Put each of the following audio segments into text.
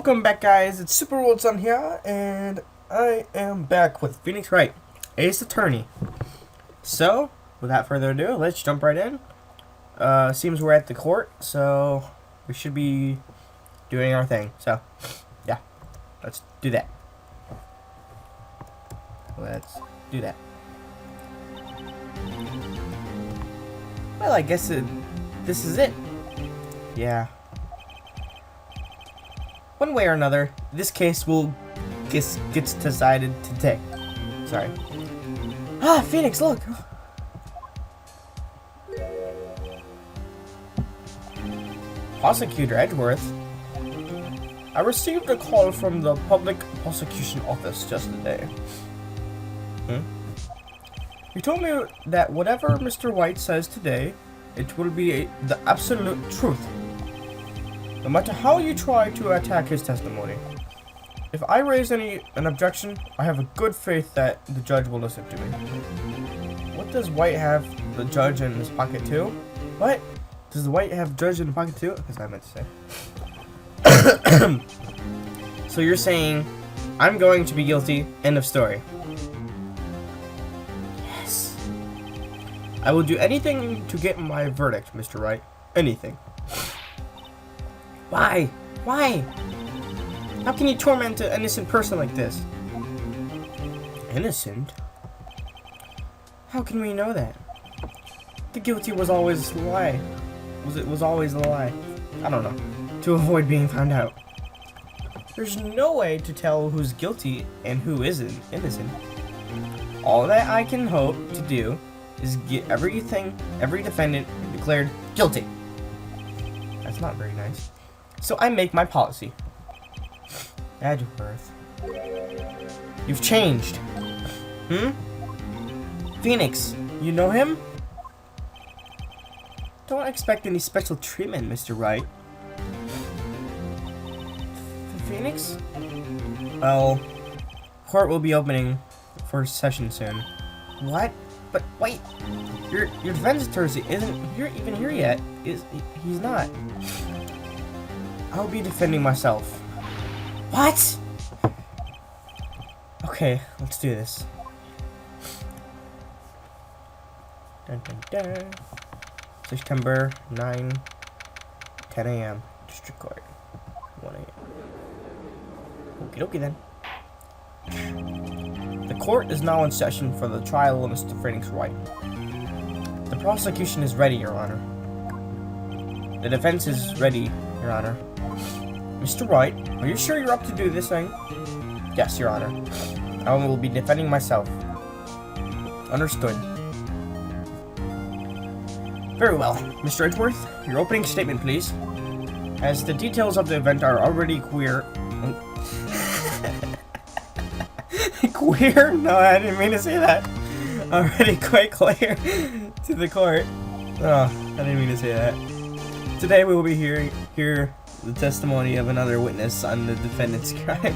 Welcome back, guys. It's superworldsun here, and I am back with Phoenix Wright, Ace Attorney. So, without further ado, let's jump right in. Seems we're at the court, so we should be doing our thing. So, yeah, let's do that. Let's do that. Well, I guess this is it. Yeah. One way or another, this case will gets decided today. Sorry. Ah, Phoenix, look! Prosecutor Edgeworth. I received a call from the Public Prosecution Office just today. He told me that whatever Mr. White says today, it will be the absolute truth. No matter how you try to attack his testimony. If I raise an objection, I have a good faith that the judge will listen to me. What does White have the judge in his pocket too? What? Does the White have judge in the pocket too? That's what I meant to say. So you're saying, I'm going to be guilty, end of story. Yes. I will do anything to get my verdict, Mr. Wright. Anything. Why? Why? How can you torment an innocent person like this? Innocent? How can we know that? The guilty was always a lie. Was always a lie. I don't know. To avoid being found out. There's no way to tell who's guilty and who isn't innocent. All that I can hope to do is get every defendant declared guilty. That's not very nice. So I make my policy. Edgeworth. You've changed. Phoenix, you know him? Don't expect any special treatment, Mr. Wright. Phoenix? Well, court will be opening for session soon. What? But wait, your defense attorney isn't even here yet. He's not. I'll be defending myself. What? Okay, let's do this. Dun, dun, dun. September 9, 10 a.m. District Court. 1 a.m. Okie dokie then. The court is now in session for the trial of Mr. Phoenix Wright. The prosecution is ready, Your Honor. The defense is ready, Your Honor. Mr. Wright, are you sure you're up to do this thing? Yes, Your Honor. I will be defending myself. Understood. Very well. Mr. Edgeworth, your opening statement, please. As the details of the event are already queer... Queer? No, I didn't mean to say that. Already quite clear to the court. Oh, I didn't mean to say that. Today we will be hearing the testimony of another witness on the defendant's crime.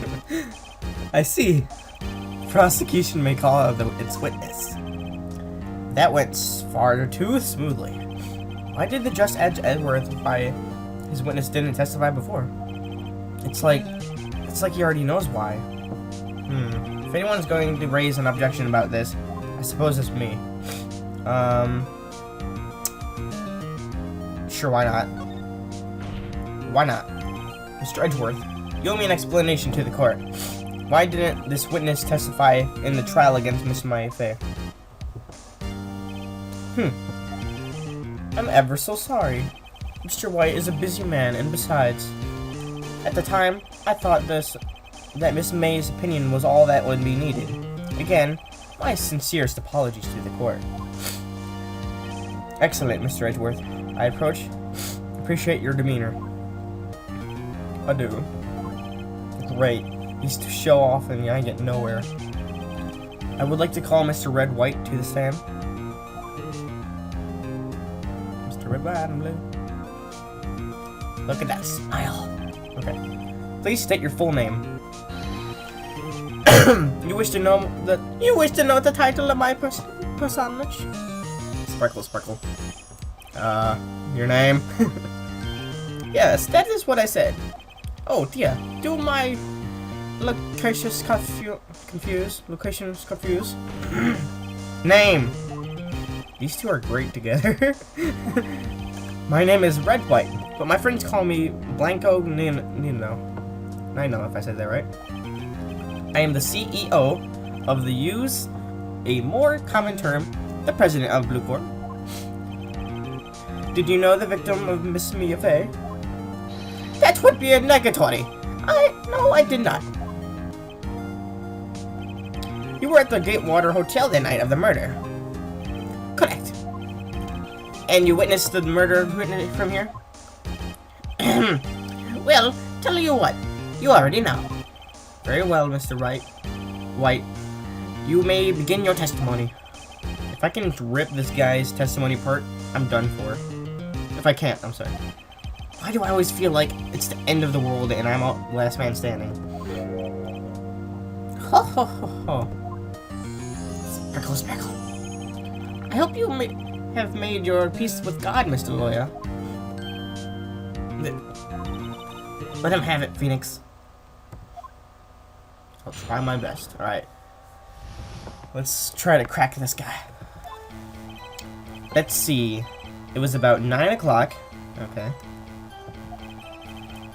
I see. Prosecution may call out its witness. That went far too smoothly. Why did the judge Edgeworth why his witness didn't testify before? It's like he already knows why. If anyone's going to raise an objection about this, I suppose it's me. Sure, why not? Why not? Mr. Edgeworth, you owe me an explanation to the court. Why didn't this witness testify in the trial against Miss Mayfair? I'm ever so sorry. Mr. White is a busy man, and besides, at the time, I thought that Miss May's opinion was all that would be needed. Again, my sincerest apologies to the court. Excellent, Mr. Edgeworth. I appreciate your demeanor. I do. Great. He's to show off and I get nowhere. I would like to call Mr. Red White to the stand. Mr. Red White and Blue. Look at that smile. Okay. Please state your full name. You wish to know the title of my personage? Sparkle, sparkle. Your name? Yes, that is what I said. Oh dear, do my locations confuse? Name! These two are great together. My name is Red White, but my friends call me Blanco Nino. I know if I said that right. I am the CEO of the use a more common term, the president of Blue Corp. Did you know the victim of Miss Mia Fey? That would be a negatory. No, I did not. You were at the Gatewater Hotel the night of the murder. Correct. And you witnessed the murder from here? Well, tell you what, you already know. Very well, Mr. White. You may begin your testimony. If I can rip this guy's testimony apart, I'm done for. If I can't, I'm sorry. Why do I always feel like it's the end of the world and I'm last man standing? Ho ho ho ho. Speckle. I hope you have made your peace with God, Mr. Lawyer. Let him have it, Phoenix. I'll try my best. Alright. Let's try to crack this guy. Let's see. It was about 9 o'clock. Okay.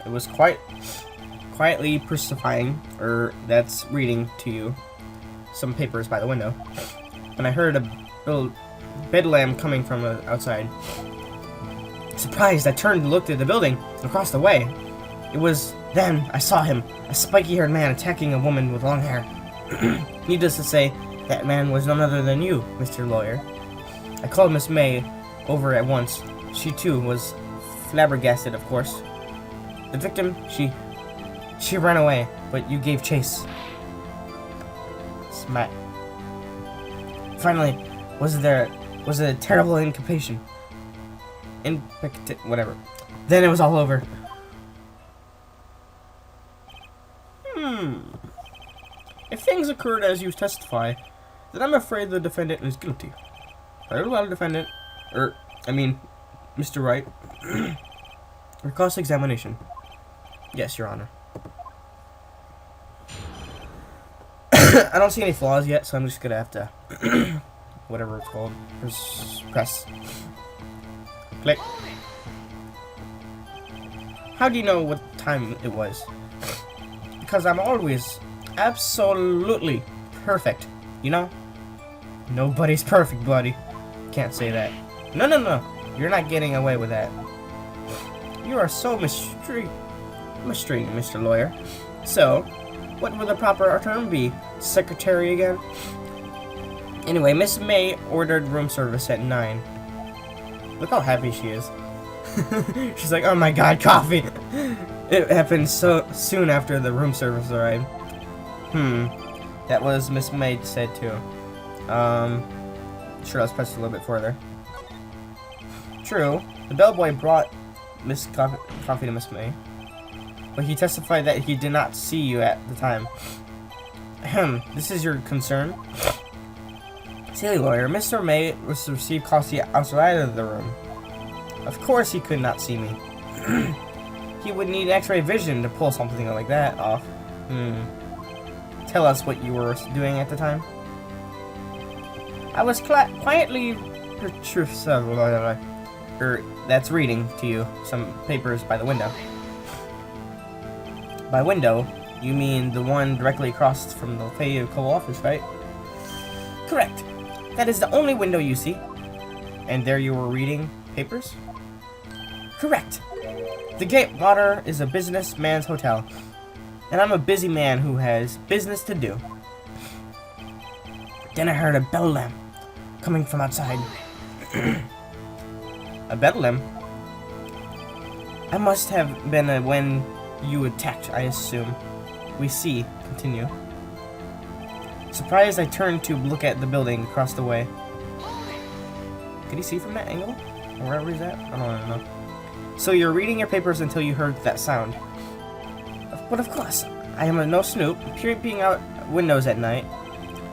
It was quietly pacifying, or that's reading to you some papers by the window, and I heard a little bedlam coming from outside. Surprised, I turned and looked at the building across the way. It was then I saw him, a spiky-haired man attacking a woman with long hair. Needless to say, that man was none other than you, Mr. Lawyer. I called Miss May over at once. She too was flabbergasted, of course. The victim, she ran away, but you gave chase. Smack. Finally, was it a terrible incapacitation? Whatever. Then it was all over. If things occurred as you testify, then I'm afraid the defendant is guilty. Very well, defendant. Mr. Wright. For cross-examination. Yes, Your Honor. I don't see any flaws yet, so I'm just gonna have to whatever it's called. Press. Click. How do you know what time it was? Because I'm always absolutely perfect, you know? Nobody's perfect, buddy. Can't say that. No. You're not getting away with that. You are so mystery, Mr. Lawyer. So, what would the proper term be? Secretary again? Anyway, Miss May ordered room service at 9. Look how happy she is. She's like, oh my god, coffee! It happened so soon after the room service arrived. That was Miss May said too. Sure, let's press a little bit further. True, the bellboy brought Miss Coffee to Miss May, but he testified that he did not see you at the time. This is your concern? Silly lawyer, Mr. May was to receive coffee outside of the room. Of course he could not see me. He would need X-ray vision to pull something like that off. Tell us what you were doing at the time. I was quietly that's reading to you some papers by the window. By window, you mean the one directly across from the Fayette office, right? Correct. That is the only window you see. And there you were reading papers? Correct. The Gatewater is a businessman's hotel, and I'm a busy man who has business to do. Then I heard a bell coming from outside. A bedlam? I must have been when you attacked, I assume. We see. Continue. Surprised, I turned to look at the building across the way. Could you see from that angle? Or wherever he's at? I don't know. So you're reading your papers until you heard that sound. But of course, I am a no snoop, peeping out windows at night.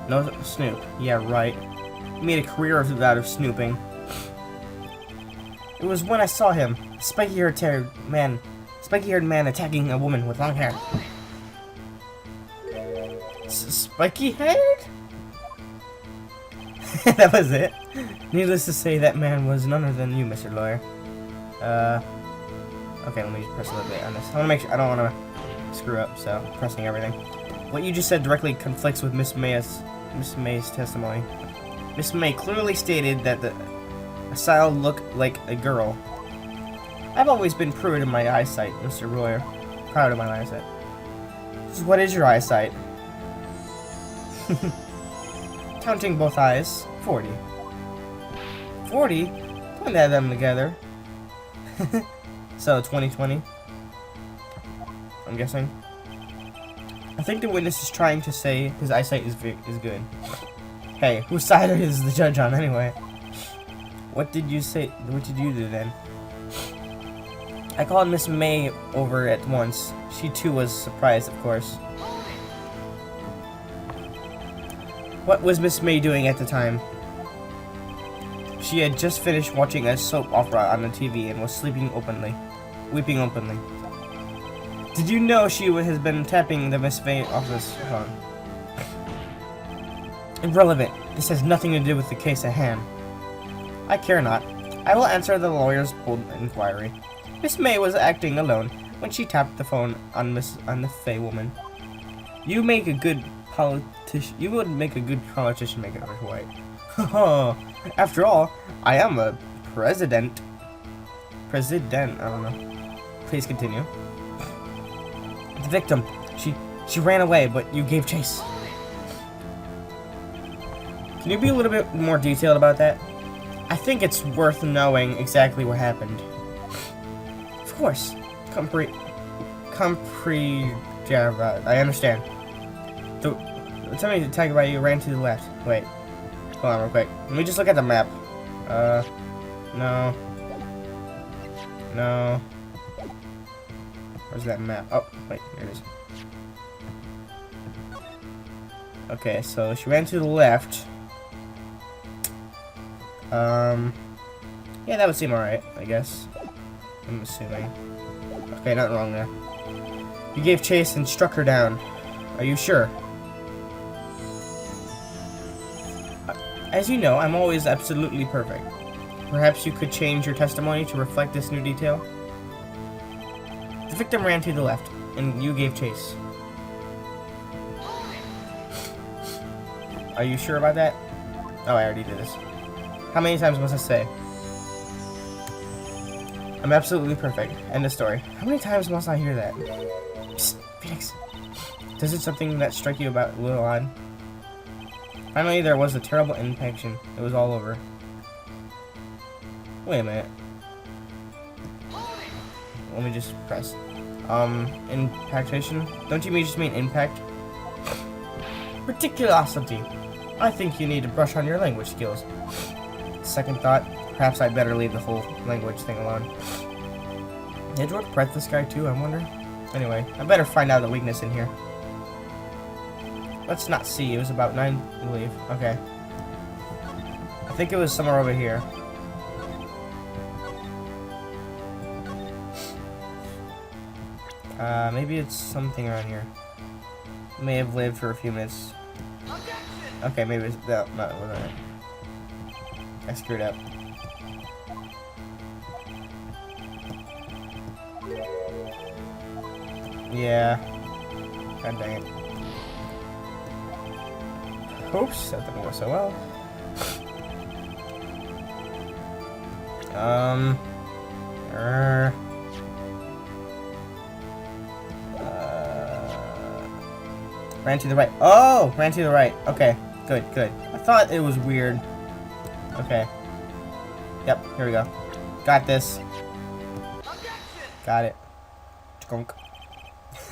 No snoop. Yeah, right. Made a career out of snooping. It was when I saw him, spiky-haired man, Spiky-haired man attacking a woman with long hair. Spiky-haired? That was it. Needless to say, that man was none other than you, Mr. Lawyer. Okay, let me press a little bit on this. I want to make sure I don't want to screw up, so pressing everything. What you just said directly conflicts with Miss May's testimony. Miss May clearly stated that the asylum looked like a girl. I've always been proud of my eyesight, Mr. Lawyer. Proud of my eyesight. What is your eyesight? Counting both eyes, 40. 40? Don't add them together. So, 20/20. I'm guessing. I think the witness is trying to say his eyesight is good. Hey, whose side is the judge on anyway? What did you say? What did you do then? I called Miss May over at once. She too was surprised, of course. What was Miss May doing at the time? She had just finished watching a soap opera on the TV and was weeping openly. Did you know she has been tapping the Miss May office phone? Irrelevant. This has nothing to do with the case at hand. I care not. I will answer the lawyer's bold inquiry. Miss May was acting alone when she tapped the phone on the Fey woman. You make a good politician. You would make a good politician, make it Wright. After all, I am a president. I don't know. Please continue. The victim. She ran away, but you gave chase. Can you be a little bit more detailed about that? I think it's worth knowing exactly what happened. Of course. Yeah, I understand. Tell me to talk about you ran to the left. Wait. Hold on real quick. Let me just look at the map. No. No. Where's that map? Oh, wait, here it is. Okay, so she ran to the left. Yeah, that would seem alright, I guess. I'm assuming. Okay, nothing wrong there. You gave chase and struck her down. Are you sure? As you know, I'm always absolutely perfect. Perhaps you could change your testimony to reflect this new detail? The victim ran to the left, and you gave chase. Are you sure about that? Oh, I already did this. How many times must I say? I'm absolutely perfect. End of story. How many times must I hear that? Psst, Phoenix. Does it something that strike you about a little odd? Finally, there was a terrible infection. It was all over. Wait a minute. Let me just press. Impactation? Don't you just mean impact? Reticulosity. I think you need to brush on your language skills. Second thought, perhaps I'd better leave the whole language thing alone. Did George press this guy too, I wonder? Anyway, I better find out the weakness in here. Let's not see, it was about 9, I believe. Okay. I think it was somewhere over here. Maybe it's something around here. May have lived for a few minutes. Okay, maybe it's that. No, it wasn't it. I screwed up. Yeah. God dang it. Oops, that didn't go so well. Ran to the right. Oh, ran to the right. Okay, good, good. I thought it was weird. Okay. Yep, here we go. Got this. Got it. Skunk.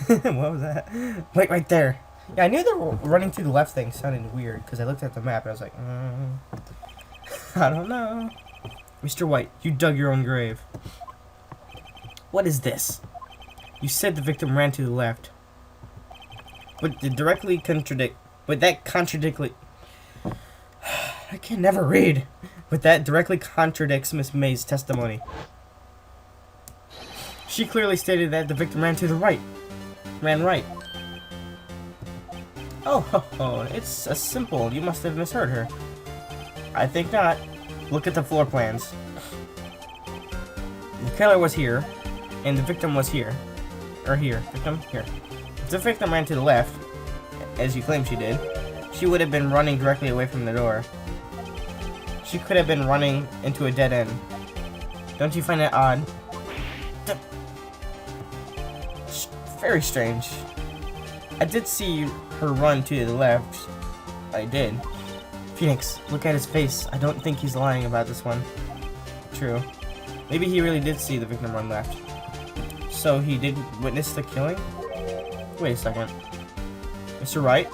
What was that? Wait, right there. Yeah, I knew the running to the left thing sounded weird because I looked at the map and I was like, I don't know. Mr. White, you dug your own grave. What is this? You said the victim ran to the left. But that contradictly... I can never read. But that directly contradicts Miss May's testimony. She clearly stated that the victim ran to the right. Ran right. Oh, it's a simple. You must have misheard her. I think not. Look at the floor plans. The killer was here, and the victim was here. Or here. Victim? Here. If the victim ran to the left, as you claim she did, she would have been running directly away from the door. She could have been running into a dead end. Don't you find that odd? Very strange. I did see her run to the left. I did. Phoenix, look at his face. I don't think he's lying about this one. True. Maybe he really did see the victim run left. So he did witness the killing? Wait a second. Mr. Wright?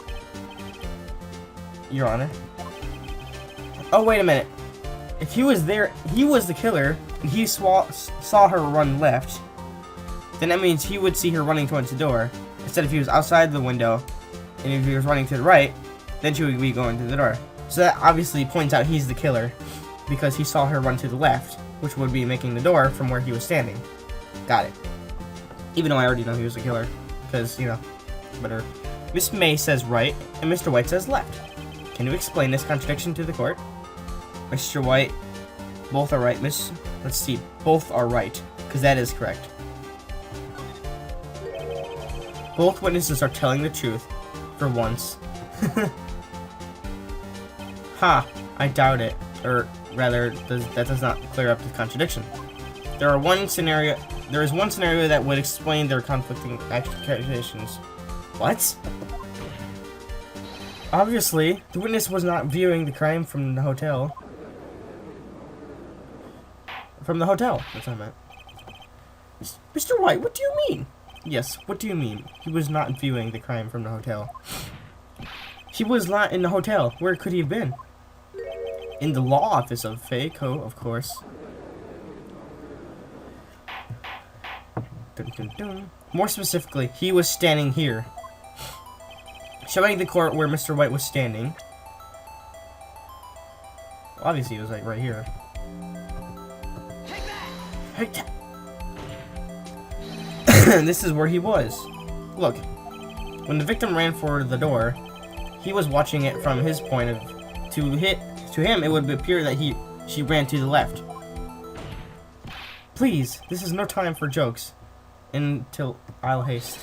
Your Honor? Oh, wait a minute. If he was there, he was the killer, and he saw her run left, then that means he would see her running towards the door. Instead, if he was outside the window, and if he was running to the right, then she would be going to the door. So that obviously points out he's the killer, because he saw her run to the left, which would be making the door from where he was standing. Got it. Even though I already know he was the killer, because, you know, whatever. Miss May says right, and Mr. White says left. Can you explain this contradiction to the court? Mr. White, both are right, Miss. Let's see, both are right, because that is correct. Both witnesses are telling the truth, for once. Ha, I doubt it. Or rather, that does not clear up the contradiction. There is one scenario that would explain their conflicting accusations. What? Obviously, the witness was not viewing the crime from the hotel. From the hotel, that's what I meant. Mr. White, what do you mean? Yes, what do you mean? He was not viewing the crime from the hotel. He was not in the hotel. Where could he have been? In the law office of Fayco, of course. Dun, dun, dun. More specifically, he was standing here. Showing the court where Mr. White was standing. Well, obviously, he was like right here. Take that! This is where he was. Look, when the victim ran for the door, he was watching it from his point of to him. It would appear that she ran to the left. Please, this is no time for jokes. Until I'll taste.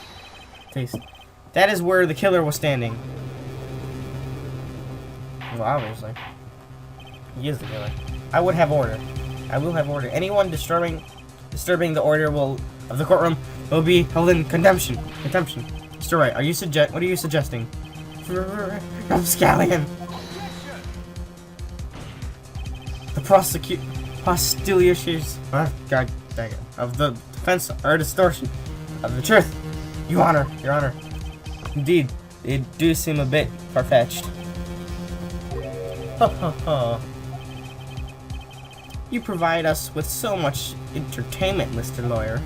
That is where the killer was standing. Well, obviously, he is the killer. I would have order. I will have order. Anyone disturbing the order of the courtroom will be held in contempt. Mr. Wright, what are you suggesting? Scallion. The postulations God dang it, of the defense are a distortion of the truth. Your Honor. Indeed, they do seem a bit far-fetched. You provide us with so much entertainment, Mr. Lawyer.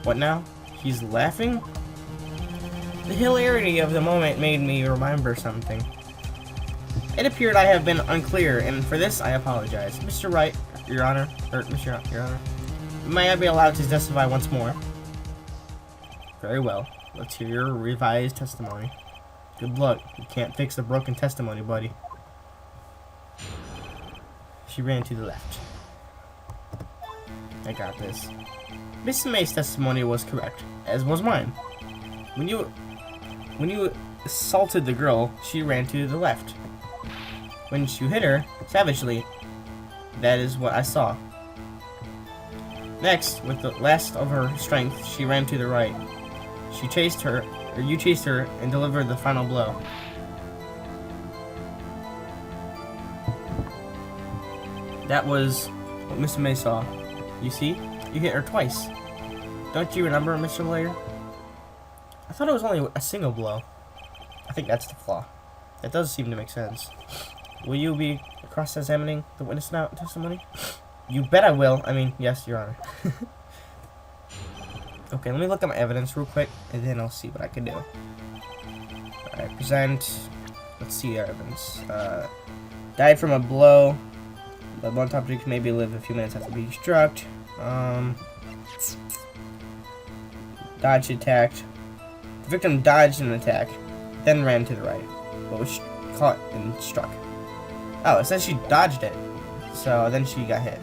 What now? He's laughing? The hilarity of the moment made me remember something. It appeared I have been unclear, and for this I apologize. Mr. Wright, Your Honor, Your Honor, may I be allowed to testify once more? Very well. Let's hear your revised testimony. Good luck. You can't fix a broken testimony, buddy. She ran to the left. I got this. Miss May's testimony was correct, as was mine. When you assaulted the girl, she ran to the left. When you hit her savagely, that is what I saw. Next, with the last of her strength, she ran to the right. You chased her, and delivered the final blow. That was what Miss May saw. You see? You hit her twice. Don't you remember, Mr. Lawyer? I thought it was only a single blow. I think that's the flaw. That does seem to make sense. Will you be cross-examining the witness now testimony? You bet I will. I mean, yes, Your Honor. Okay, let me look at my evidence real quick, and then I'll see what I can do. Alright, present. Let's see our evidence. Died from a blow. The blunt object maybe live a few minutes after being struck. dodged attacked. The victim dodged an attack, then ran to the right, but was caught and struck. Oh, it says she dodged it, so then she got hit.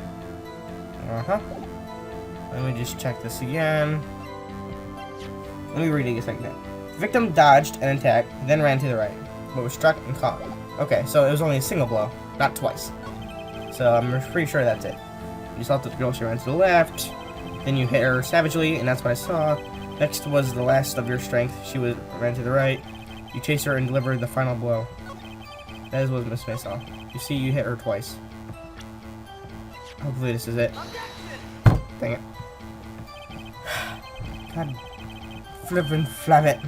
Let me just check this again. Let me read it a second. The victim dodged an attack, then ran to the right, but was struck and caught. Okay, so it was only a single blow, not twice. So I'm pretty sure that's it. You saw the girl, she ran to the left, then you hit her savagely, and that's what I saw. Next was the last of your strength. She ran to the right. You chased her and delivered the final blow. That is what Miss May saw. You see, you hit her twice. Hopefully this is it. Dang it. God flippin' flab it.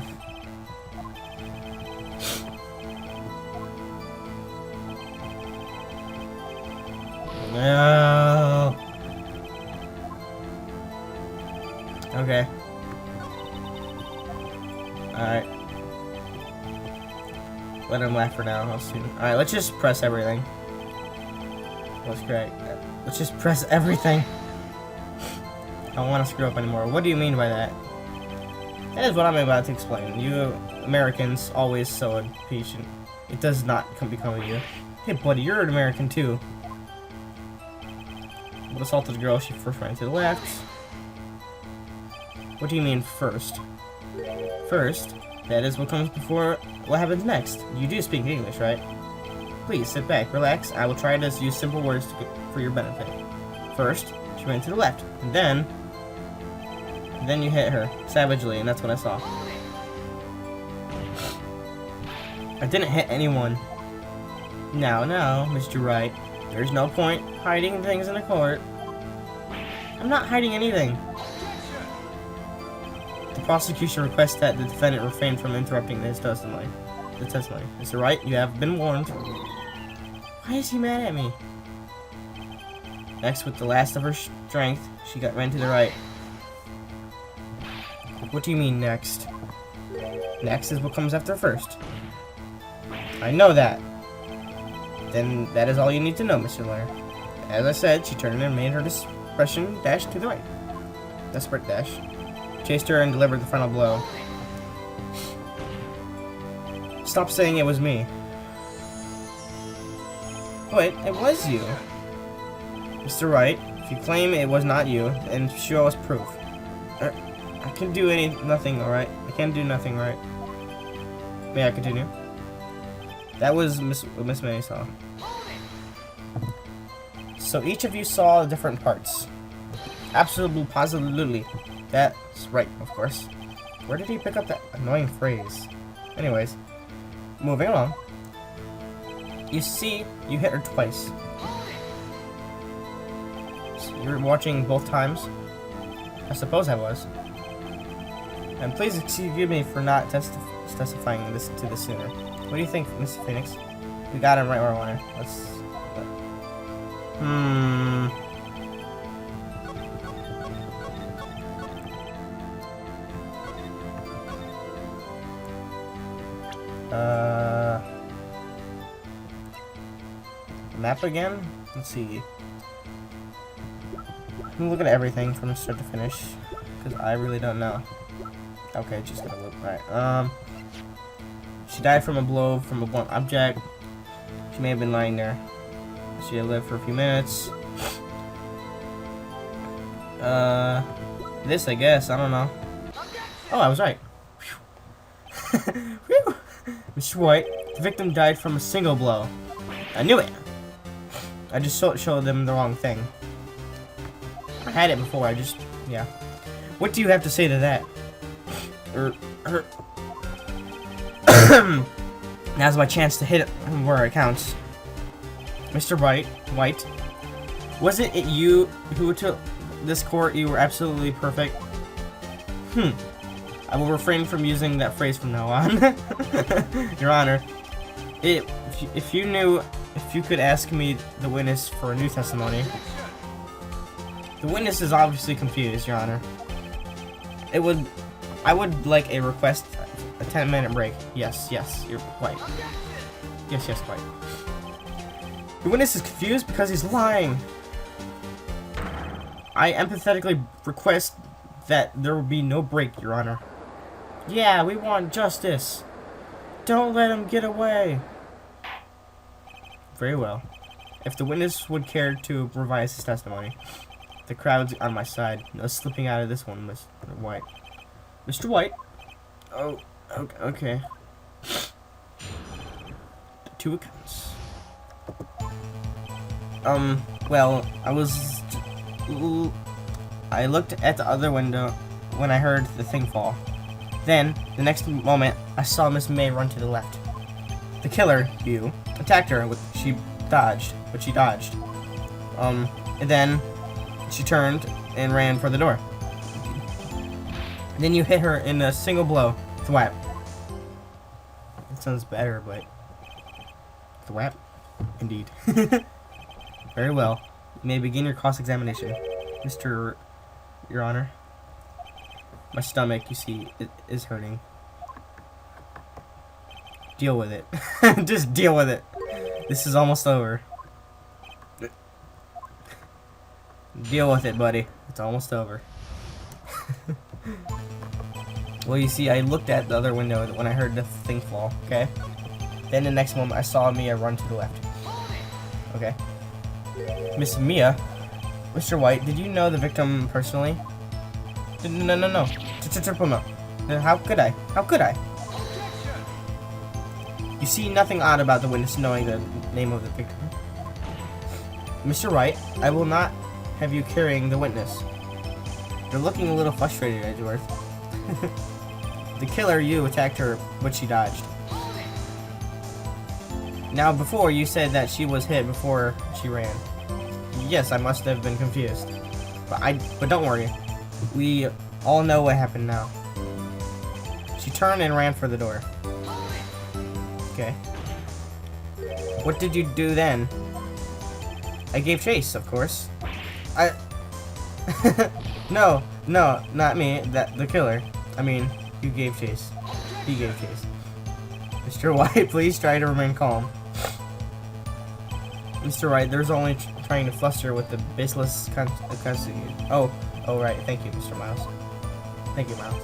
No. Okay. Alright. Let him laugh for now. Alright, let's just press everything. That's great. Let's just press everything. I don't want to screw up anymore. What do you mean by that? That is what I'm about to explain. You Americans always so impatient. It does not become of you. Hey buddy, you're an American too. What assaulted the girl? She first ran to the left. What do you mean first? First? That is what comes before what happens next. You do speak English, right? Please sit back, relax. I will try to use simple words for your benefit. First, she ran to the left, and then you hit her savagely, and that's what I saw. I didn't hit anyone. No, Mr. Wright. There's no point hiding things in a court. I'm not hiding anything. The prosecution requests that the defendant refrain from interrupting his testimony. Mr. Wright, you have been warned. Why is he mad at me? Next, with the last of her strength, she ran to the right. What do you mean, next? Next is what comes after first. I know that. Then that is all you need to know, Mr. Lawyer. As I said, she turned and made her desperation dash to the right. Desperate dash. Chased her and delivered the final blow. Stop saying it was me. Wait, it was you. Mr. Wright, if you claim it was not you, then show us proof. I can do nothing, alright? I can't do nothing, right? May I continue? That was Miss May saw. So each of you saw different parts. Absolutely, positively. That's right, of course. Where did he pick up that annoying phrase? Anyways, moving along. You see, you hit her twice. So you're watching both times? I suppose I was. And please excuse me for not testifying this to this sooner. What do you think, Mr. Phoenix? We got him right where I want her. Map again? Let's see. I'm gonna look at everything from start to finish, because I really don't know. Okay, just gonna look. Alright, she died from a blow from a blunt object. She may have been lying there. She had lived for a few minutes. This, I guess. I don't know. Oh, I was right. Whew. Mr. White, the victim died from a single blow. I knew it. I just showed them the wrong thing. I had it before. Yeah. What do you have to say to that? Now's my chance to hit it where it counts. Mr. White, was it you who took this court? You were absolutely perfect. I will refrain from using that phrase from now on. Your Honor, if you could ask me, the witness, for a new testimony. The witness is obviously confused, Your Honor. I would like a request, a 10-minute break. Yes, you're right. Yes, quite. The witness is confused because he's lying. I empathetically request that there will be no break, Your Honor. Yeah, we want justice. Don't let him get away. Very well. If the witness would care to revise his testimony, the crowd's on my side. No slipping out of this one, Mr. White. Mr. White? Oh, okay. The two accounts. Well, I looked at the other window when I heard the thing fall. Then, the next moment, I saw Miss May run to the left. The killer, you, attacked her, but she dodged. And then she turned and ran for the door. And then you hit her in a single blow. Thwap. It sounds better, but... Thwap? Indeed. Very well. You may begin your cross-examination. Your Honor. My stomach, you see, is hurting. Deal with it. Just deal with it. This is almost over. Deal with it, buddy. It's almost over. Well, you see, I looked at the other window when I heard the thing fall, okay? Then the next moment, I saw Mia run to the left. Okay. Miss Mia? Mr. White, did you know the victim personally? No. Triple no. How could I? You see nothing odd about the witness knowing the name of the victim. Mr. Wright, I will not have you carrying the witness. You're looking a little frustrated, Edgeworth. The killer, you attacked her, but she dodged. Now, before, you said that she was hit before she ran. Yes, I must have been confused. But don't worry. We all know what happened now. She turned and ran for the door. Okay. What did you do then? I gave chase, of course. No, not me. The killer. I mean, you gave chase. He gave chase. Mr. White, please try to remain calm. Mr. Wright, there's only trying to fluster with the baseless custody. Oh, right. Thank you, Mr. Miles. Thank you, Miles.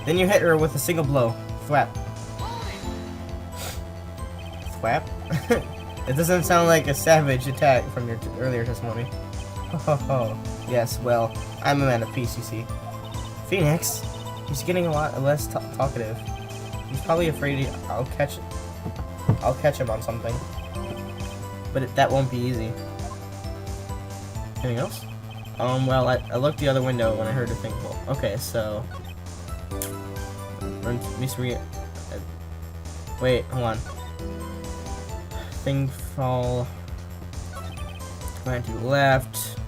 Then you hit her with a single blow. Thwap. Thwap? It doesn't sound like a savage attack from your earlier testimony. Oh, yes, well, I'm a man of peace, you see. Phoenix? He's getting a lot less talkative. He's probably afraid I'll catch him on something. But that won't be easy. Anything else? Well, I looked the other window when I heard the thing fall. Okay, so... Wait, hold on. Thing fall... Ran to the left.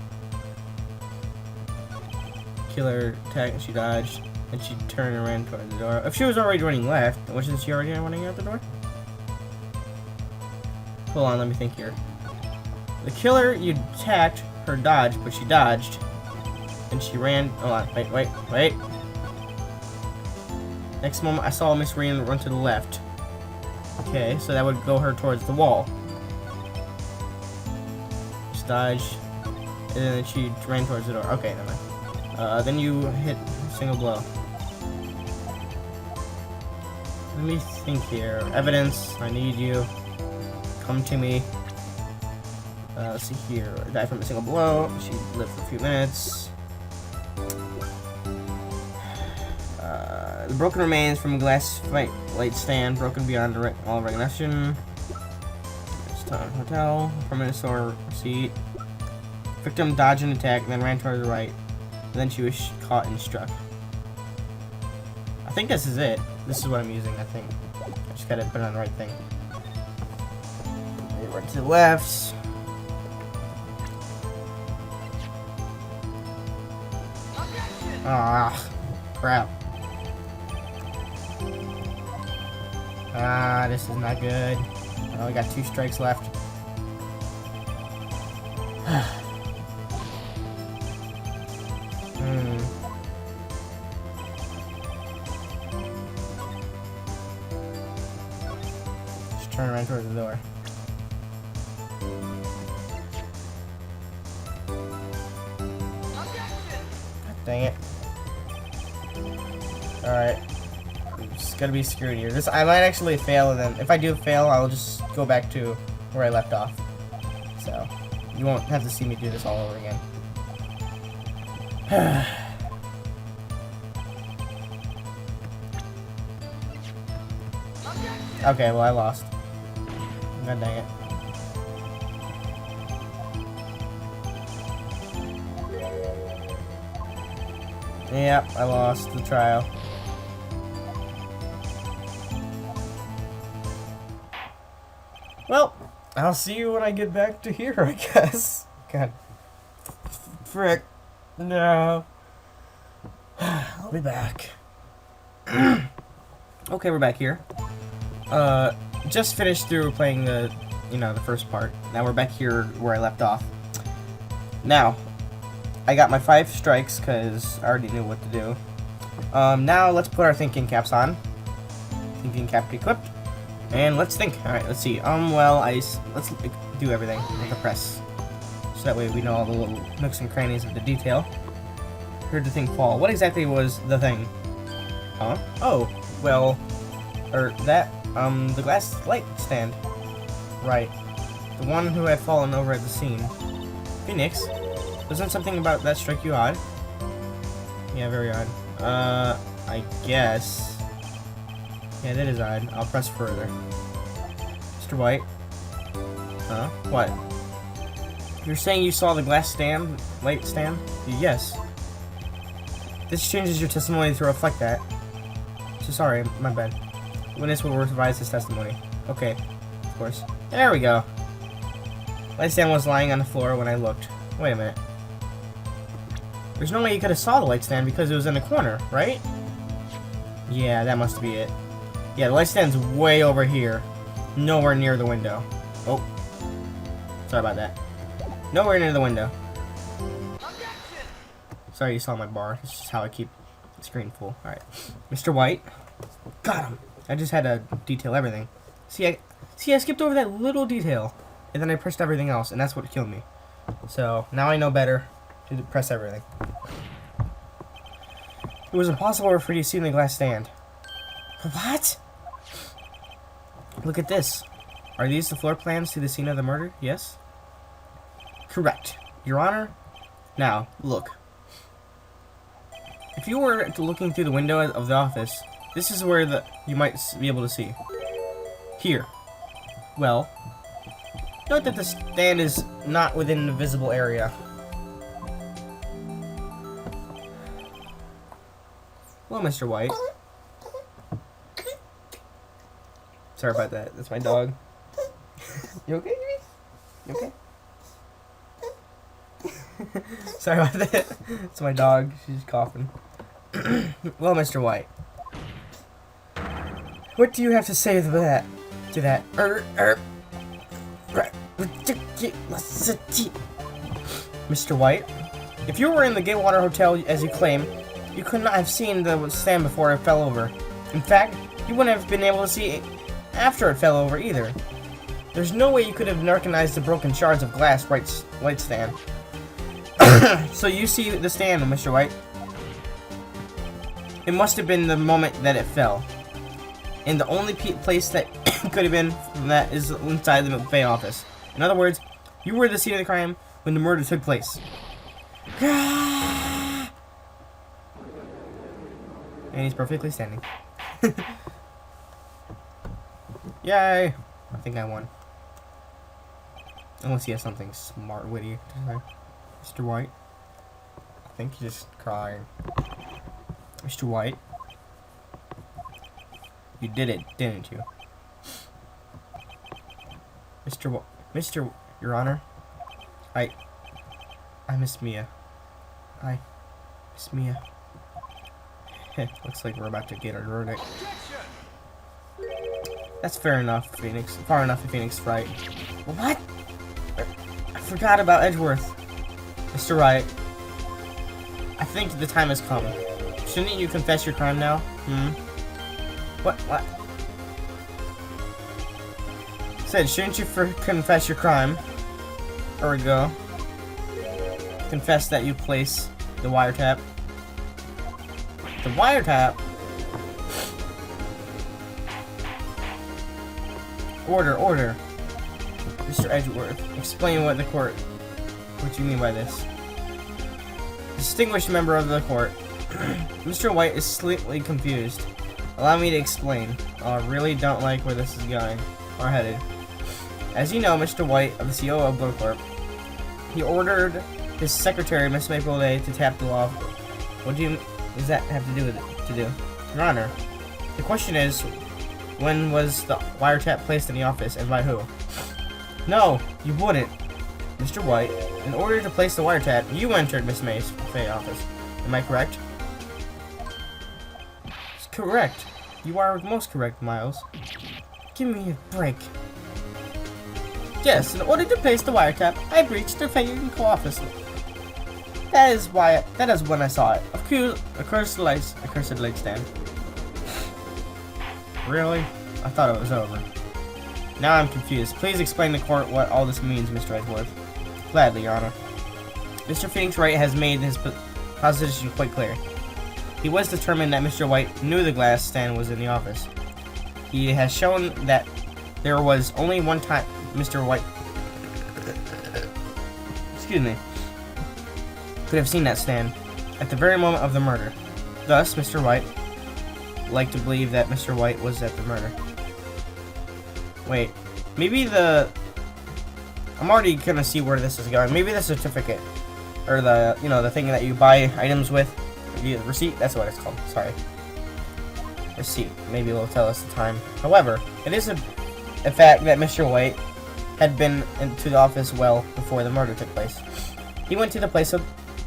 Killer attacked, she dodged. And she turned and ran toward the door. If she was already running left, wasn't she already running out the door? Hold on, let me think here. The killer you attacked, her dodged, but she dodged. And she ran. Hold on, wait. Next moment, I saw Miss Reen run to the left. Okay, so that would go her towards the wall. She dodged, and then she ran towards the door. Okay, never mind. Then you hit a single blow. Let me think here. Evidence, I need you. Come to me. Let's see here. Died from a single blow. She lived for a few minutes. The broken remains from a glass light stand, broken beyond all recognition. Town Hotel, permanent store receipt. Victim dodged an attack, then ran toward the right. Then she was caught and struck. I think this is it. This is what I'm using, I think. I just gotta put it on the right thing. Right to the left. Ah, crap. Ah, this is not good. I only got 2 strikes left. Just turn around towards the door. God dang it. Alright. It's gonna be screwed here. I might actually fail, and then if I do fail, I'll just go back to where I left off. So, you won't have to see me do this all over again. Okay, well, I lost. God dang it. Yep, I lost the trial. Well, I'll see you when I get back to here, I guess. God. Frick. No. I'll be back. Okay, we're back here. Just finished through playing the first part. Now we're back here where I left off. Now, I got my 5 strikes because I already knew what to do. Now let's put our thinking caps on. Thinking cap equipped. And let's think. Alright, let's see. Well, let's do everything with a press. So that way we know all the little nooks and crannies of the detail. Heard the thing fall. What exactly was the thing? Huh? Oh, well, the glass light stand. Right. The one who had fallen over at the scene. Phoenix, doesn't something about that strike you odd? Yeah, very odd. I guess. Yeah, that is odd. I'll press further. Mr. White? Huh? What? You're saying you saw the glass stand? Light stand? Yes. This changes your testimony to reflect that. So sorry, my bad. Witness will revise his testimony. Okay, of course. There we go. Light stand was lying on the floor when I looked. Wait a minute. There's no way you could have saw the light stand because it was in the corner, right? Yeah, that must be it. Yeah, the light stand's way over here. Nowhere near the window. Oh. Sorry about that. Nowhere near the window. Sorry you saw my bar. It's just how I keep the screen full. Alright. Mr. White. Got him. I just had to detail everything. See, I skipped over that little detail. And then I pressed everything else, and that's what killed me. So, now I know better to press everything. It was impossible for you to see in the glass stand. What? Look at this. Are these the floor plans to the scene of the murder? Yes? Correct. Your Honor? Now, look. If you were looking through the window of the office, this is where you might be able to see. Here. Well, note that the stand is not within the visible area. Well, Mr. White. Sorry about that. That's my dog. You okay, Jimmy? You okay? Sorry about that. It's my dog. She's coughing. Well, Mr. White. What do you have to say to that? Mr. White, if you were in the Gatewater Hotel as you claim, you could not have seen the stand before it fell over. In fact, you wouldn't have been able to see it after it fell over either. There's no way you could have recognized the broken shards of glass light stand. So you see the stand, Mr. White. It must have been the moment that it fell. And the only place that could have been from that is inside the Bay office. In other words, you were at the scene of the crime when the murder took place. And he's perfectly standing. Yay! I think I won. Unless he has something smart, witty to say. Mr. White? I think he's just crying. Mr. White? You did it, didn't you? Mr. Your Honor? I miss Mia. I miss Mia. Looks like we're about to get our verdict. That's fair enough, Phoenix. Far enough for Phoenix Wright. What? I forgot about Edgeworth. Mr. Wright. I think the time has come. Shouldn't you confess your crime now? What? Said, shouldn't you confess your crime? There we go. Confess that you place the wiretap. The wiretap? Order. Mr. Edgeworth, explain what you mean by this. Distinguished member of the court, Mr. White is slightly confused. Allow me to explain. I really don't like where this is going, or headed. As you know, Mr. White, of the CEO of Blowcorp, he ordered his secretary, Miss Mapleday, to tap the law. What does that have to do with it? Your Honor, the question is, when was the wiretap placed in the office, and by who? No, you wouldn't. Mr. White, in order to place the wiretap, you entered Miss May's office. Am I correct? It's correct. You are most correct, Miles. Give me a break. Yes, in order to place the wiretap, I breached the Fayette office. That is when I saw it. A cursed light stand. Really? I thought it was over. Now I'm confused. Please explain to court what all this means, Mr. Edgeworth. Gladly, Your Honor. Mr. Phoenix Wright has made his position quite clear. He was determined that Mr. White knew the glass stand was in the office. He has shown that there was only one time Mr. White could have seen that stand at the very moment of the murder. Thus, Mr. White liked to believe that Mr. White was at the murder. Wait, maybe I'm already gonna see where this is going. Maybe the certificate, or the thing that you buy items with, the receipt. That's what it's called. Sorry, receipt. Maybe it'll tell us the time. However, it is a fact that Mr. White had been into the office well before the murder took place. He went to the place of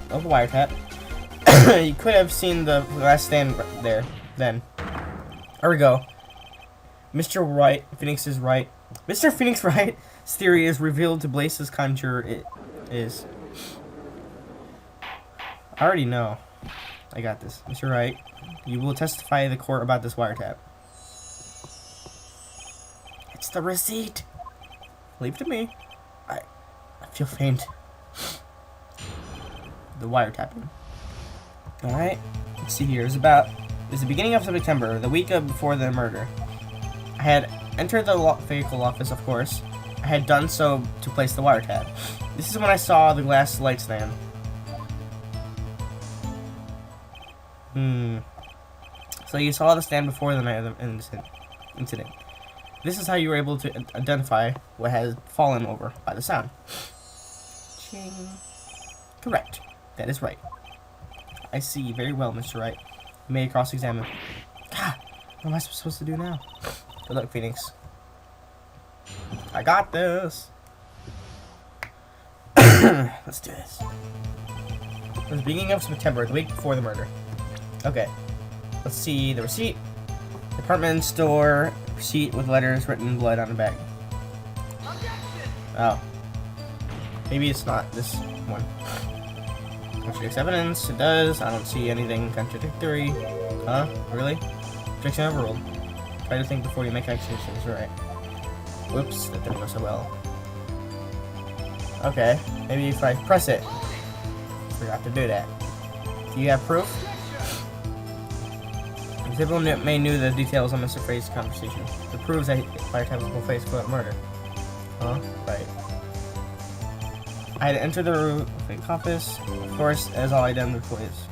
the wiretap. He could have seen the glass stand there then. There we go. Mr. Phoenix Wright's theory is revealed to Blaze's conjure it is. I already know. I got this. Mr. Wright, you will testify in the court about this wiretap. It's the receipt. Leave it to me. I feel faint. The wiretapping. Alright. Let's see here. It was the beginning of September, the week before the murder. I had entered the vehicle office, of course. I had done so to place the wiretap. This is when I saw the glass light stand. So you saw the stand before the night of the incident. This is how you were able to identify what had fallen over by the sound. Ching. Correct. That is right. I see very well, Mr. Wright. You may cross-examine. God, what am I supposed to do now? Good luck, Phoenix. I got this. Let's do this. It was the beginning of September, the week before the murder. Okay. Let's see the receipt. Department store receipt with letters written in blood on the back. Oh. Maybe it's not this one. Contradicts evidence. It does. I don't see anything contradictory. Huh? Really? Objection overruled. Try to think before you make accusations. Right. Whoops, that didn't go so well. Okay. Maybe if I press it. Forgot to do that. Do you have proof? People may knew the details on Mr. Frey's conversation. It proves that wiretap was face for murder. Huh? Right. I had entered the office, of course, as all identical is.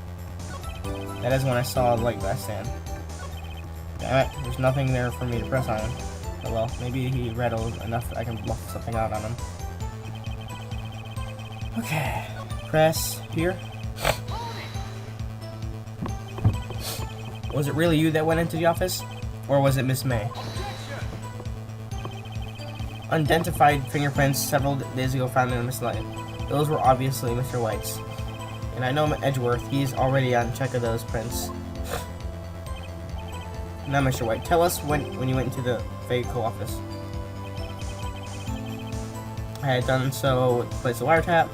That is when I saw the light glass stand. Damn it, there's nothing there for me to press on him. Oh well, maybe he rattled enough that I can bluff something out on him. Okay. Press here. Was it really you that went into the office? Or was it Miss May? Unidentified fingerprints several days ago found in Miss Light. Those were obviously Mr. White's. And I know Edgeworth, he's already on check of those prints. Now, Mr. White, tell us when you went into the vehicle office. I had done so to place the wiretap.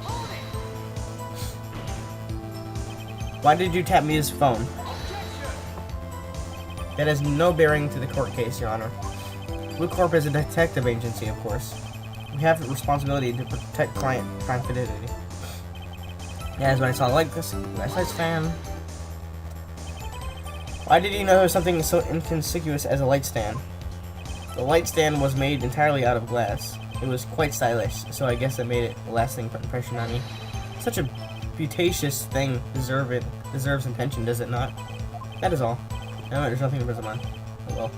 Why did you tap me his phone? That has no bearing to the court case, Your Honor. Blue Corp is a detective agency, of course. We have the responsibility to protect client confidentiality. As when I saw like this, nice fan. Why did you know there was something so inconspicuous as a light stand? The light stand was made entirely out of glass. It was quite stylish, so I guess it made it a lasting impression on me. Such a beauteous thing deserves attention, does it not? That is all. No, there's nothing to prison on. Oh well.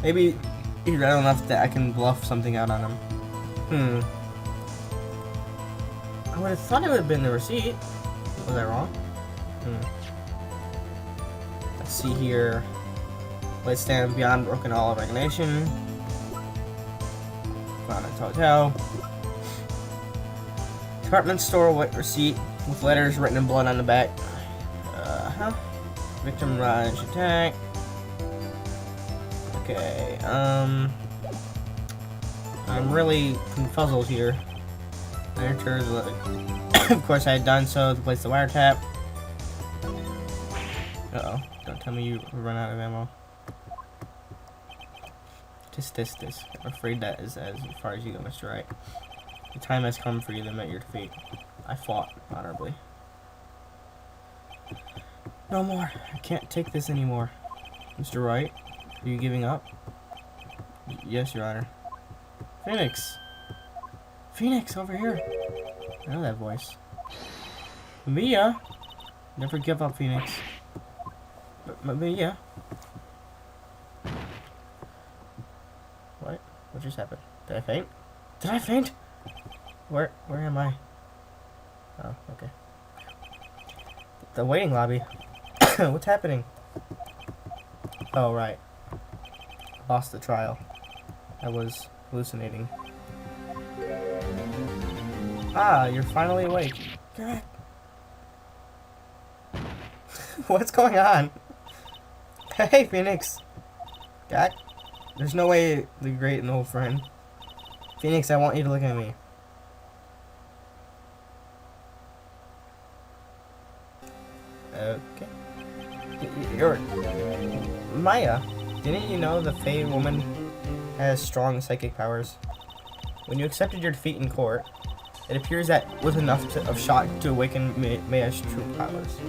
Maybe he's rattled enough that I can bluff something out on him. I would have thought it would have been the receipt. Was I wrong? Let's see here. Let's stand beyond broken all of recognition. Found a hotel. Department store white receipt with letters written in blood on the back. Victim Raj attack. Okay, I'm really confuzzled here. I enter the of course I had done so to place the wiretap. Uh-oh. Don't tell me you run out of ammo. This. I'm afraid that is as far as you go, Mr. Wright. The time has come for you to admit your defeat. I fought honorably. No more. I can't take this anymore. Mr. Wright, are you giving up? Yes, Your Honor. Phoenix! Phoenix, over here! I know that voice. Mia! Never give up, Phoenix. But Mia? What? What just happened? Did I faint? Did I faint? Where am I? Oh, okay. The waiting lobby. What's happening? Oh, right. Lost the trial. I was hallucinating. Ah, you're finally awake. God. What's going on? Hey, Phoenix. God. There's no way the great and old friend. Phoenix, I want you to look at me. Okay. You're... Maya, didn't you know the Fey woman has strong psychic powers? When you accepted your defeat in court, it appears that was enough of shock to awaken Maya's true powers.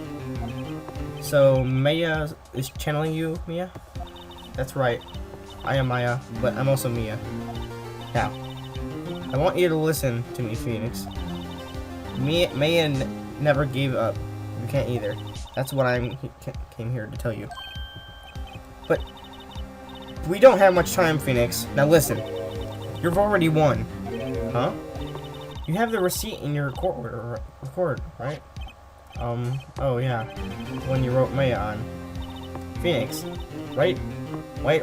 So, Maya is channeling you, Mia? That's right. I am Maya, but I'm also Mia. Now, I want you to listen to me, Phoenix. Maya never gave up. You can't either. That's what I came here to tell you. But we don't have much time, Phoenix. Now listen. You've already won. Huh? You have the receipt in your record, right? Oh yeah. The one you wrote Maya on. Phoenix. Right? Wright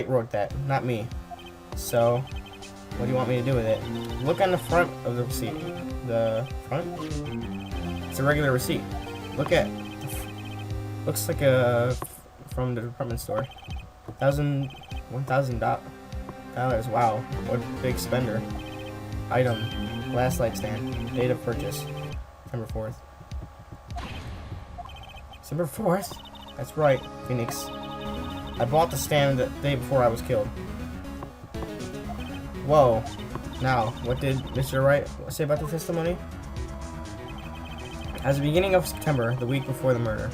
wrote that, not me. So, what do you want me to do with it? Look on the front of the receipt. The front? It's a regular receipt. Look at. Looks like a from the department store. $1,000. Wow, what a big spender. Item: glass light stand. Date of purchase: September 4th. September 4th? That's right, Phoenix. I bought the stand the day before I was killed. Whoa. Now, what did Mr. Wright say about the testimony? As the beginning of September, the week before the murder.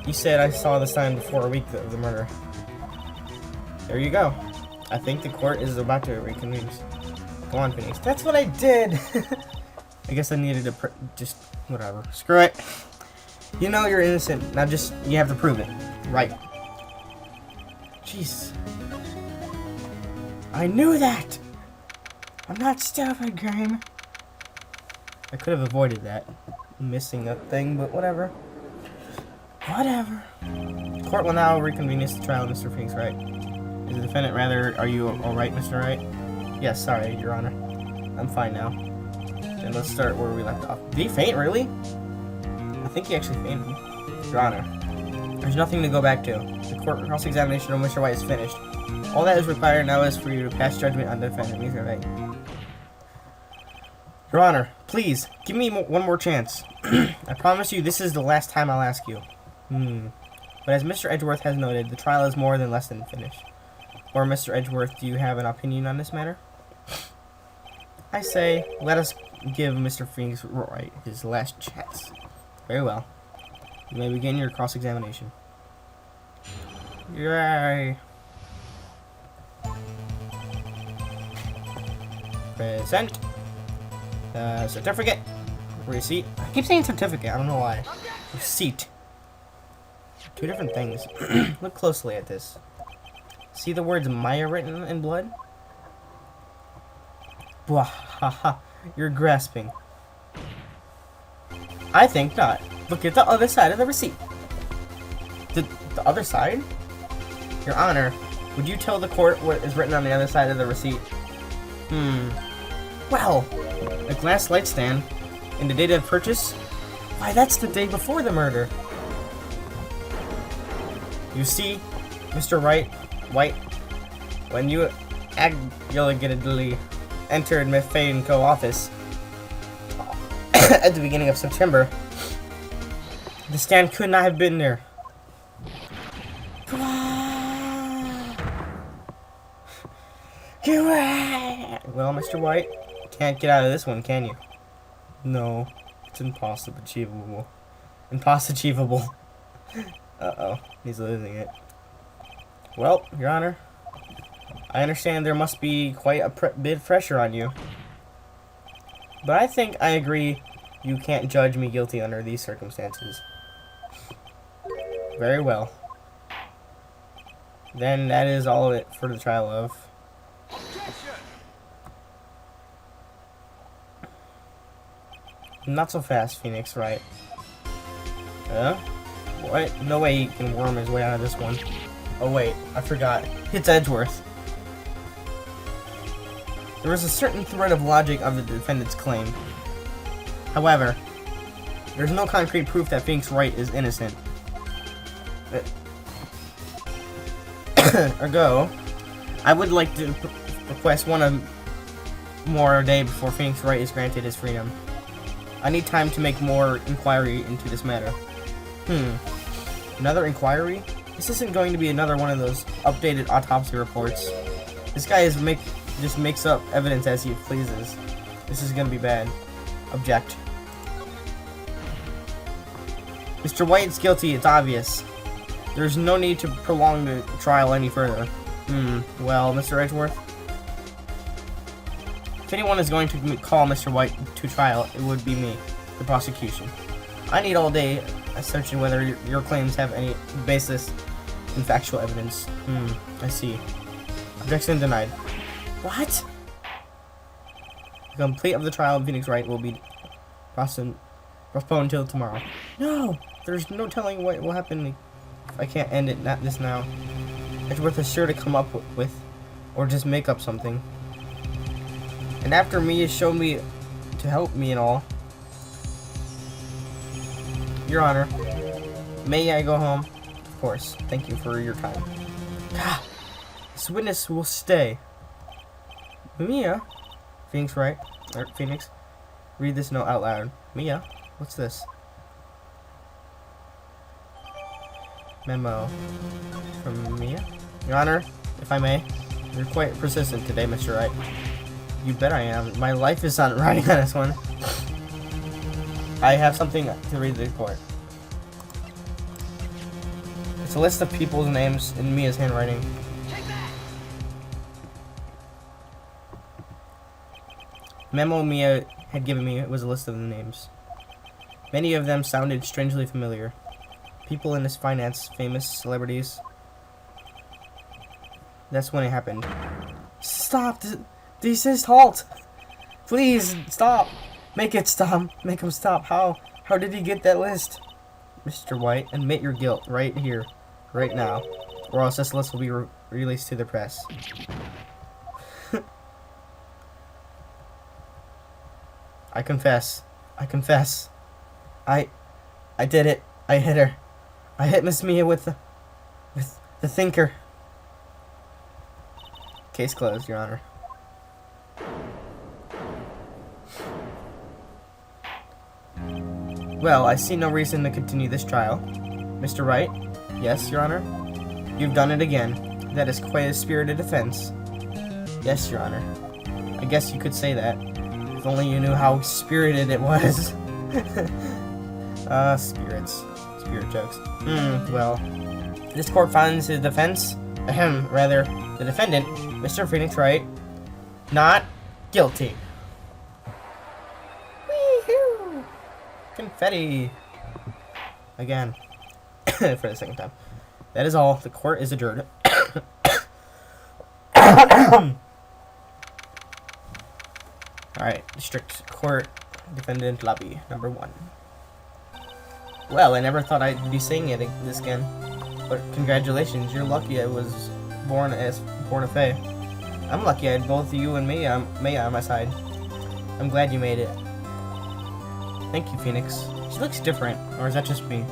He said I saw the sign before a week of the murder. There you go. I think the court is about to reconvene. Go on, Phoenix. That's what I did! I guess I needed to just... whatever. Screw it. You know you're innocent. Now just... you have to prove it. Right. Jeez. I knew that! I'm not stupid, Graham. I could have avoided that. Missing that thing, but whatever. Whatever. The court will now reconvene the trial, Mr. Phoenix, right? Is the defendant rather... are you alright, Mr. Wright? Yes, sorry, Your Honor. I'm fine now. Then let's start where we left off. Did he faint, really? I think he actually fainted. Your Honor, there's nothing to go back to. The court cross-examination of Mr. White is finished. All that is required now is for you to pass judgment on the defendant, Mr. Wright. Your Honor, please, give me one more chance. I promise you this is the last time I'll ask you. But as Mr. Edgeworth has noted, the trial is more than less than finished. Or, Mr. Edgeworth, do you have an opinion on this matter? I say, let us give Mr. Phoenix Wright his last chance. Very well. You may begin your cross-examination. Yay! Present. Certificate. Receipt. I keep saying certificate, I don't know why. Receipt. Two different things. Look closely at this. See the words Maya written in blood? Bwahaha. You're grasping. I think not. Look at the other side of the receipt. The other side? Your Honor, would you tell the court what is written on the other side of the receipt? Well, a glass light stand. And the date of purchase? Why, that's the day before the murder. You see, Mr. Wright, when you allegedly entered Miss Fay & Co. office at the beginning of September, the stand could not have been there. Well, Mr. White, can't get out of this one, can you? No, it's impossible achievable. Impossible. Uh-oh, he's losing it. Well, Your Honor, I understand there must be quite a bit of pressure on you. But I think I agree you can't judge me guilty under these circumstances. Very well. Then that is all of it for the trial of... Not so fast, Phoenix, right? Huh? What? No way he can worm his way out of this one. Oh wait, I forgot. It's Edgeworth. There is a certain thread of logic of the defendant's claim. However, there's no concrete proof that Phoenix Wright is innocent. Ergo, I would like to request one more day before Phoenix Wright is granted his freedom. I need time to make more inquiry into this matter. Another inquiry? This isn't going to be another one of those updated autopsy reports. This guy just makes up evidence as he pleases. This is gonna be bad. Object. Mr. White's guilty, it's obvious. There's no need to prolong the trial any further. Well, Mr. Edgeworth? If anyone is going to call Mr. White to trial, it would be me, the prosecution. I need all day searching whether your claims have any basis in factual evidence. I see. Objection denied. What? The complete of the trial of Phoenix Wright will be postponed until tomorrow. No! There's no telling what will happen if I can't end it this now. Edgeworth is sure to come up with, or just make up something. And after Mia showed me to help me and all. Your Honor, may I go home? Of course. Thank you for your time. This witness will stay. Mia? Phoenix, right? Or Phoenix? Read this note out loud. Mia? What's this? Memo. From Mia? Your Honor, if I may. You're quite persistent today, Mr. Wright. You bet I am. My life is on riding on this one. I have something to read to the court. It's a list of people's names in Mia's handwriting. Memo Mia had given me was a list of the names. Many of them sounded strangely familiar. People in his finance, famous celebrities. That's when it happened. Stop! Desist! Halt! Please stop! Make it stop! Make him stop! How did he get that list? Mr. White, admit your guilt right here, right now, or else this list will be released to the press. I confess. I confess. I did it. I hit her. I hit Miss Mia with the thinker. Case closed, Your Honor. Well, I see no reason to continue this trial. Mr. Wright? Yes, Your Honor? You've done it again. That is quite a spirited offense. Yes, Your Honor. I guess you could say that. If only you knew how spirited it was. Spirits. Spirit jokes. Well, This court finds his defense, rather, the defendant, Mr. Phoenix Wright, not guilty. Wee-hoo! Confetti. Again. For the second time. That is all. The court is adjourned. Alright, district court defendant lobby number 1. Well, I never thought I'd be saying this again. But congratulations, you're lucky I was born a fae. I'm lucky I had both you and Maya on my side. I'm glad you made it. Thank you, Phoenix. She looks different, or is that just me?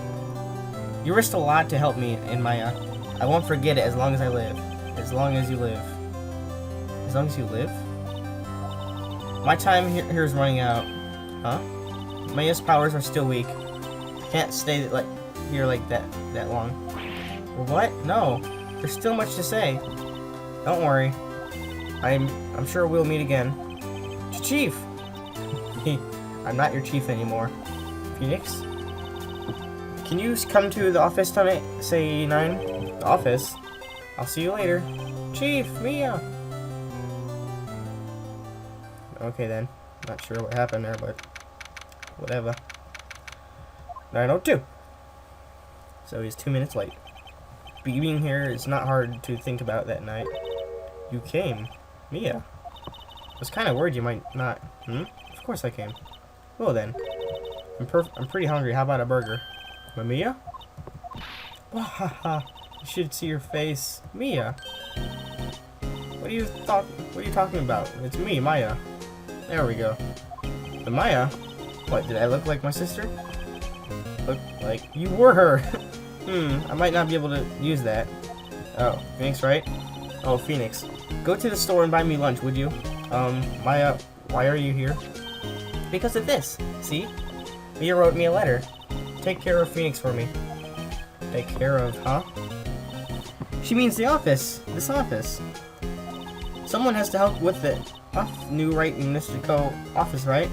You risked a lot to help me and Maya. I won't forget it as long as I live. As long as you live. As long as you live? My time here is running out. Huh? Maya's powers are still weak. Can't stay here like that long. What? No. There's still much to say. Don't worry. I'm sure we'll meet again. Chief! I'm not your chief anymore. Phoenix? Can you come to the office tonight? Say 9? The office? I'll see you later. Chief! Mia! Okay then. Not sure what happened there, but whatever. 9:02. So he's 2 minutes late. Being here is not hard to think about that night. You came. Mia. I was kind of worried you might not. Of course I came. Well then. I'm pretty hungry. How about a burger? Mia? Wahaha. You should see your face. Mia. What are you talking about? It's me, Maya. There we go. The Maya? What, did I look like my sister? Look like you were her. I might not be able to use that. Oh, Phoenix, right? Oh, Phoenix. Go to the store and buy me lunch, would you? Maya, why are you here? Because of this. See? Mia wrote me a letter. Take care of Phoenix for me. Take care of, huh? She means the office. This office. Someone has to help with it. New Wright and Mr. Co. office, right?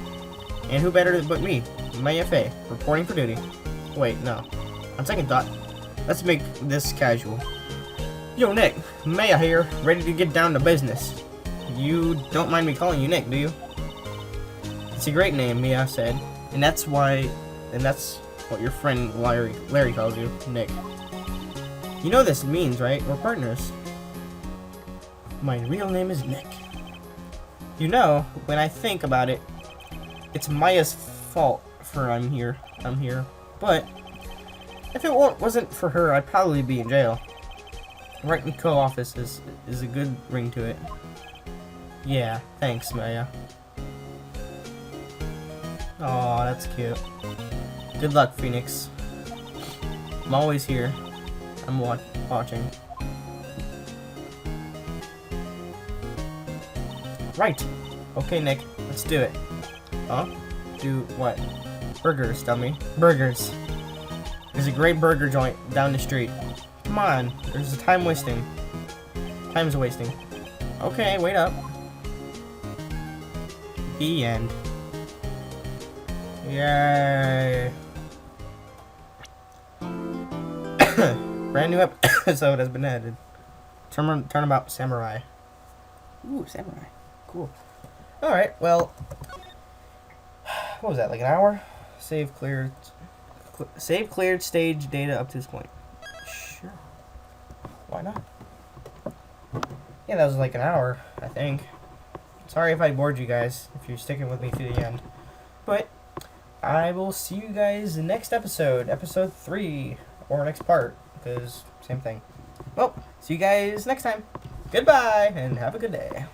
And who better but me? Maya Faye, reporting for duty. Wait, no. On second thought, let's make this casual. Yo, Nick. Maya here, ready to get down to business. You don't mind me calling you Nick, do you? It's a great name, Mia said. And that's what your friend Larry calls you, Nick. You know this means, right? We're partners. My real name is Nick. You know, when I think about it, it's Maya's fault for I'm here. But if it wasn't for her, I'd probably be in jail. Wright and Co. office is a good ring to it. Yeah, thanks, Maya. Aw, that's cute. Good luck, Phoenix. I'm always here. I'm watching. Right. Okay, Nick. Let's do it. Huh? Do what? Burgers, dummy. Burgers. There's a great burger joint down the street. Come on. There's time wasting. Time's wasting. Okay, wait up. The end. Yay. Brand new episode has been added. Turnabout Samurai. Ooh, Samurai. Cool. Alright, well. What was that, like an hour? Save cleared stage data up to this point. Sure. Why not? Yeah, that was like an hour, I think. Sorry if I bored you guys, if you're sticking with me to the end. But I will see you guys in the next episode, episode 3, or next part, because same thing. Well, see you guys next time. Goodbye, and have a good day.